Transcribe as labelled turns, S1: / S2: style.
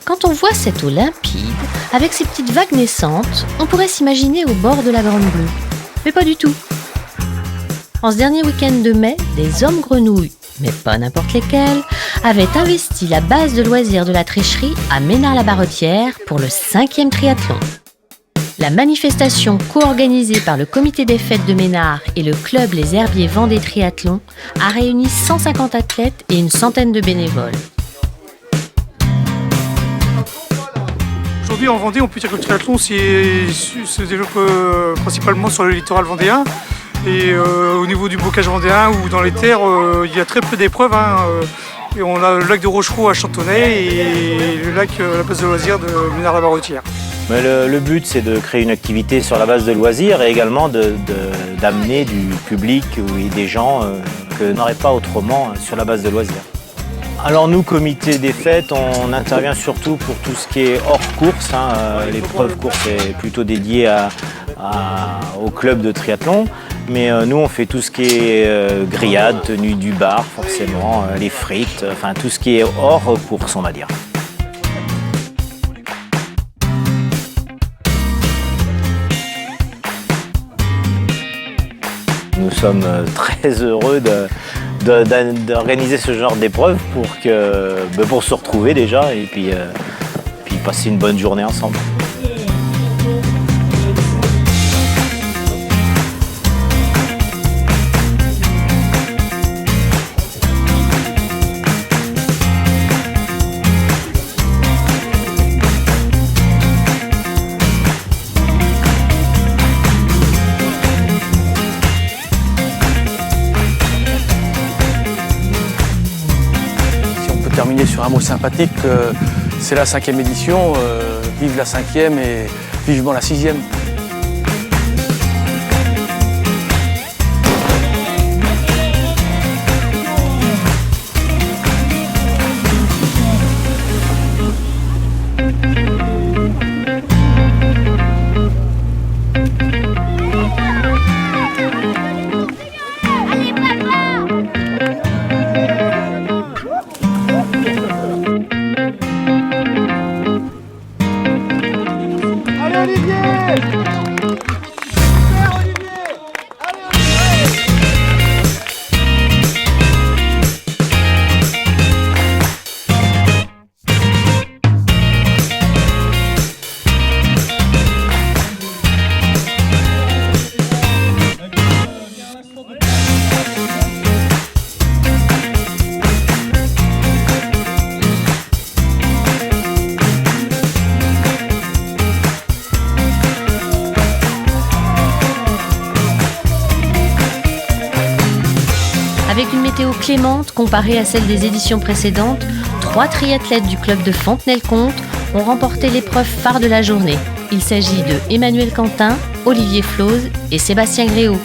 S1: Quand on voit cette eau limpide, avec ses petites vagues naissantes, on pourrait s'imaginer au bord de la Grande Bleue. Mais pas du tout. En ce dernier week-end de mai, des hommes grenouilles, mais pas n'importe lesquels, avaient investi la base de loisirs de la Trécherie à Ménard-la-Barretière pour le 5e triathlon. La manifestation co-organisée par le comité des fêtes de Ménard et le club Les Herbiers Vendée Triathlon a réuni 150 athlètes et une centaine de bénévoles.
S2: Aujourd'hui en Vendée, on peut dire que le triathlon se développe principalement sur le littoral vendéen. Et au niveau du bocage vendéen ou dans les terres, il y a très peu d'épreuves. Et on a le lac de Rochereau à Chantonnay et le lac la base de loisirs de Ménard-la-Barretière.
S3: Mais le but, c'est de créer une activité sur la base de loisirs et également d'amener du public et des gens que n'auraient pas autrement sur la base de loisirs. Alors nous, comité des fêtes, on intervient surtout pour tout ce qui est hors course. L'épreuve course est plutôt dédiée au club de triathlon. Mais nous, on fait tout ce qui est grillade, tenue du bar, forcément, les frites, enfin tout ce qui est hors course, on va dire. Nous sommes très heureux d'organiser ce genre d'épreuve pour se retrouver déjà et puis passer une bonne journée ensemble.
S4: Terminer sur un mot sympathique, c'est la 5e édition, vive la 5e et vivement la 6e.
S1: Avec une météo clémente comparée à celle des éditions précédentes, 3 triathlètes du club de Fontenay-le-Comte ont remporté l'épreuve phare de la journée. Il s'agit de Emmanuel Quentin, Olivier Flauze et Sébastien Gréau.